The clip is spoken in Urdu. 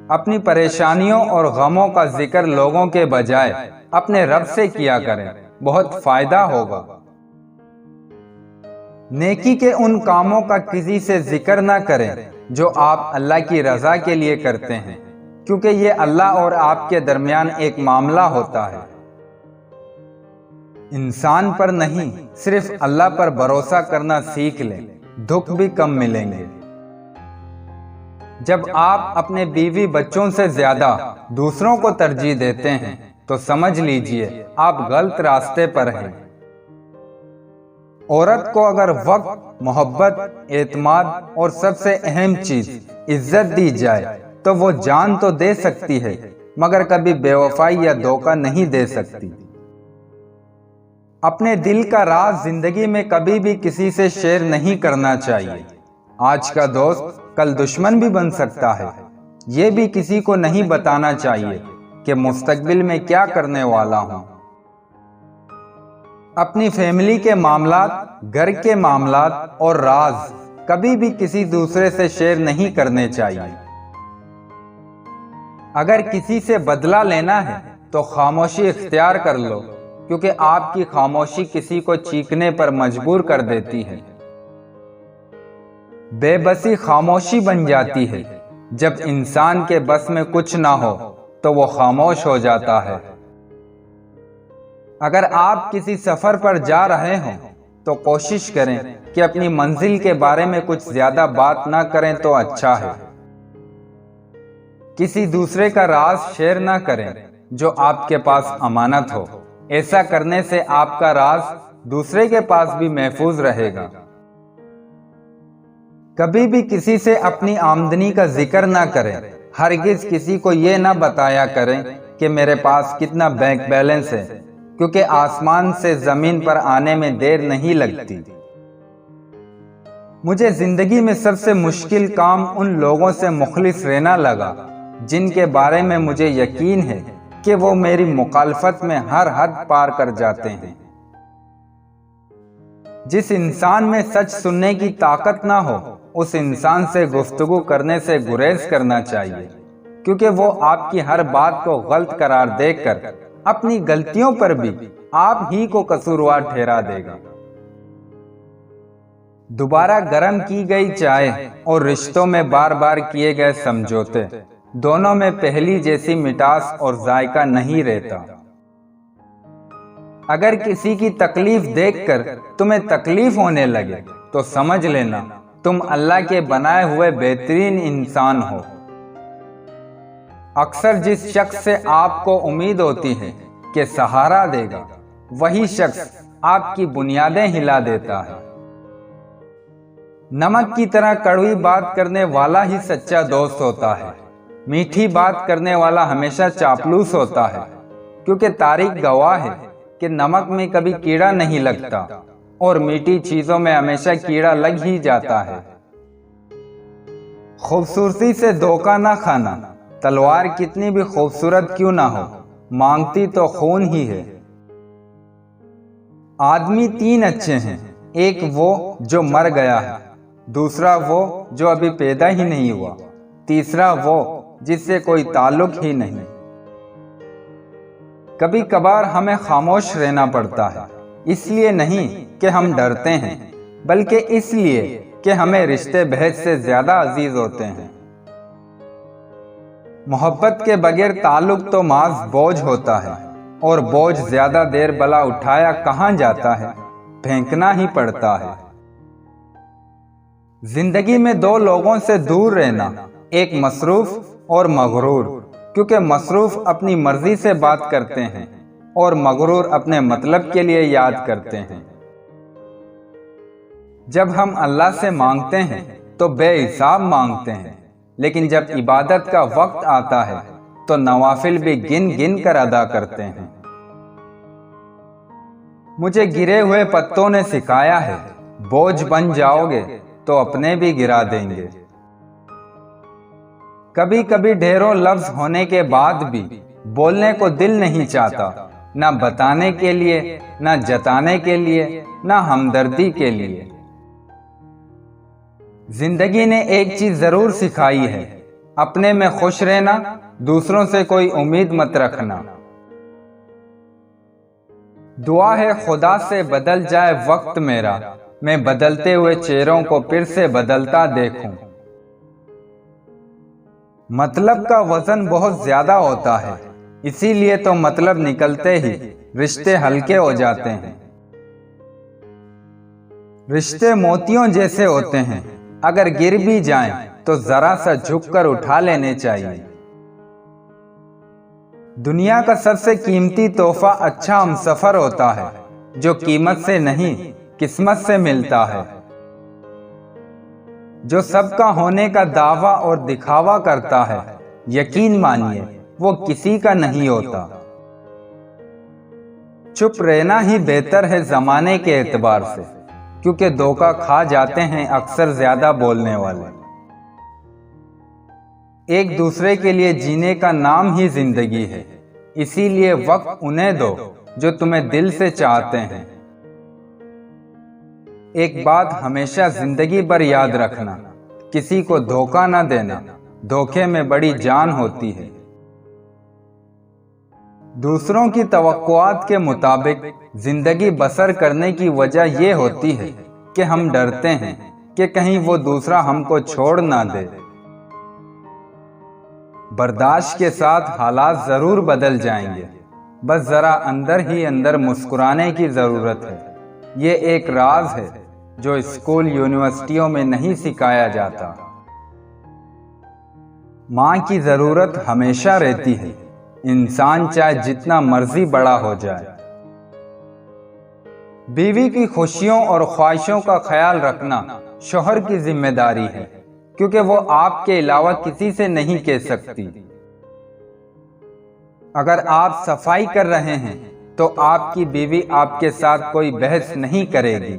اپنی پریشانیوں اور غموں کا ذکر لوگوں کے بجائے اپنے رب سے کیا کریں، بہت فائدہ ہوگا۔ نیکی کے ان کاموں کا کسی سے ذکر نہ کریں جو آپ اللہ کی رضا کے لیے کرتے ہیں، کیونکہ یہ اللہ اور آپ کے درمیان ایک معاملہ ہوتا ہے۔ انسان پر نہیں، صرف اللہ پر بھروسہ کرنا سیکھ لیں، دکھ بھی کم ملیں گے۔ جب آپ اپنے بیوی بچوں سے زیادہ دوسروں کو ترجیح دیتے ہیں تو سمجھ لیجئے آپ غلط راستے پر ہیں۔ عورت کو اگر وقت، محبت، اعتماد اور سب سے اہم چیز عزت دی جائے تو وہ جان تو دے سکتی ہے، مگر کبھی بے وفائی یا دھوکہ نہیں دے سکتی۔ اپنے دل کا راز زندگی میں کبھی بھی کسی سے شیئر نہیں کرنا چاہیے۔ آج کا دوست کل دشمن بھی بن سکتا ہے۔ یہ بھی کسی کو نہیں بتانا چاہیے کہ مستقبل میں کیا کرنے والا ہوں۔ اپنی فیملی کے معاملات، گھر کے معاملات اور راز کبھی بھی کسی دوسرے سے شیئر نہیں کرنے چاہیے۔ اگر کسی سے بدلہ لینا ہے تو خاموشی اختیار کر لو، کیونکہ آپ کی خاموشی کسی کو چیخنے پر مجبور کر دیتی ہے۔ بے بسی خاموشی بن جاتی ہے۔ جب انسان کے بس میں کچھ نہ ہو تو وہ خاموش ہو جاتا ہے۔ اگر آپ کسی سفر پر جا رہے ہوں تو کوشش کریں کہ اپنی منزل کے بارے میں کچھ زیادہ بات نہ کریں تو اچھا ہے۔ کسی دوسرے کا راز شیئر نہ کریں جو آپ کے پاس امانت ہو۔ ایسا کرنے سے آپ کا راز دوسرے کے پاس بھی محفوظ رہے گا۔ کبھی بھی کسی سے اپنی آمدنی کا ذکر نہ کریں۔ ہرگز کسی کو یہ نہ بتایا کریں کہ میرے پاس کتنا بینک بیلنس ہے، کیونکہ آسمان سے زمین پر آنے میں دیر نہیں لگتی۔ مجھے زندگی میں سب سے مشکل کام ان لوگوں سے مخلص رہنا لگا جن کے بارے میں مجھے یقین ہے کہ وہ میری مخالفت میں ہر حد پار کر جاتے ہیں۔ جس انسان میں سچ سننے کی طاقت نہ ہو، اس انسان سے گفتگو کرنے سے گریز کرنا چاہیے، کیونکہ وہ آپ کی ہر بات کو غلط قرار دے کر اپنی غلطیوں پر بھی آپ ہی کو قصوروار ٹھہرا دے گا۔ دوبارہ گرم کی گئی چائے اور رشتوں میں بار بار کیے گئے سمجھوتے، دونوں میں پہلی جیسی مٹاس اور ذائقہ نہیں رہتا۔ اگر کسی کی تکلیف دیکھ کر تمہیں تکلیف ہونے لگے تو سمجھ لینا تم اللہ کے بنائے ہوئے بہترین انسان ہو۔ اکثر جس شخص سے آپ کو امید ہوتی ہے کہ سہارا دے گا، وہی شخص آپ کی بنیادیں ہلا دیتا ہے۔ نمک کی طرح کڑوی بات کرنے والا ہی سچا دوست ہوتا ہے۔ میٹھی بات کرنے والا ہمیشہ چاپلوس ہوتا ہے، کیونکہ تاریخ گواہ ہے کہ نمک میں کبھی کیڑا نہیں لگتا اور میٹھی چیزوں میں ہمیشہ کیڑا لگ ہی جاتا ہے۔ خوبصورتی سے دھوکہ نہ کھانا، تلوار کتنی بھی خوبصورت کیوں نہ ہو، مانگتی تو خون ہی ہے۔ آدمی تین اچھے ہیں، ایک وہ جو مر گیا ہے، دوسرا وہ جو ابھی پیدا ہی نہیں ہوا، تیسرا وہ جس سے کوئی تعلق ہی نہیں۔ کبھی کبھار ہمیں خاموش رہنا پڑتا ہے، اس لیے نہیں کہ ہم ڈرتے ہیں، بلکہ اس لیے کہ ہمیں رشتے بہت سے زیادہ عزیز ہوتے ہیں۔ محبت کے بغیر تعلق تو محض بوجھ ہوتا ہے، اور بوجھ زیادہ دیر بلا اٹھایا کہاں جاتا ہے، پھینکنا ہی پڑتا ہے۔ زندگی میں دو لوگوں سے دور رہنا، ایک مصروف اور مغرور، کیونکہ مصروف اپنی مرضی سے بات کرتے ہیں اور مغرور اپنے مطلب کے لیے یاد کرتے ہیں۔ جب ہم اللہ سے مانگتے ہیں تو بے حساب مانگتے ہیں، لیکن جب عبادت کا وقت آتا ہے تو نوافل بھی گن گن کر ادا کرتے ہیں۔ مجھے گرے ہوئے پتوں نے سکھایا ہے، بوجھ بن جاؤ گے تو اپنے بھی گرا دیں گے۔ کبھی کبھی ڈھیروں لفظ ہونے کے بعد بھی بولنے کو دل نہیں چاہتا، نہ بتانے کے لیے، نہ جتانے کے لیے، نہ ہمدردی کے لیے۔ زندگی نے ایک چیز ضرور سکھائی ہے اپنے میں خوش رہنا، دوسروں سے کوئی امید مت رکھنا۔ دعا ہے خدا سے بدل جائے وقت میرا، میں بدلتے ہوئے چہروں کو پھر سے بدلتا دیکھوں۔ مطلب کا وزن بہت زیادہ ہوتا ہے، اسی لیے تو مطلب نکلتے ہی رشتے ہلکے ہو جاتے ہیں۔ رشتے موتیوں جیسے ہوتے ہیں، اگر گر بھی جائیں تو ذرا سا جھک کر اٹھا لینے چاہیے۔ دنیا کا سب سے قیمتی تحفہ اچھا ہمسفر ہوتا ہے، جو قیمت سے نہیں قسمت سے ملتا ہے۔ جو سب کا ہونے کا دعویٰ اور دکھاوا کرتا ہے، یقین مانیے وہ کسی کا نہیں ہوتا۔ چپ رہنا ہی بہتر ہے زمانے کے اعتبار سے، کیونکہ دھوکہ کھا جاتے ہیں اکثر زیادہ بولنے والے۔ ایک دوسرے کے لیے جینے کا نام ہی زندگی ہے، اسی لیے وقت انہیں دو جو تمہیں دل سے چاہتے ہیں۔ ایک بات ہمیشہ زندگی بھر یاد رکھنا، کسی کو دھوکہ نہ دینا، دھوکے میں بڑی جان ہوتی ہے۔ دوسروں کی توقعات کے مطابق زندگی بسر کرنے کی وجہ یہ ہوتی ہے کہ ہم ڈرتے ہیں کہ کہیں وہ دوسرا ہم کو چھوڑ نہ دے۔ برداشت کے ساتھ حالات ضرور بدل جائیں گے، بس ذرا اندر ہی اندر مسکرانے کی ضرورت ہے۔ یہ ایک راز ہے جو اسکول یونیورسٹیوں میں نہیں سکھایا جاتا۔ ماں کی ضرورت ہمیشہ رہتی ہے، انسان چاہے جتنا مرضی بڑا ہو جائے۔ بیوی کی خوشیوں اور خواہشوں کا خیال رکھنا شوہر کی ذمہ داری ہے، کیونکہ وہ آپ کے علاوہ کسی سے نہیں کہہ سکتی۔ اگر آپ صفائی کر رہے ہیں تو آپ کی بیوی آپ کے ساتھ کوئی بحث نہیں کرے گی۔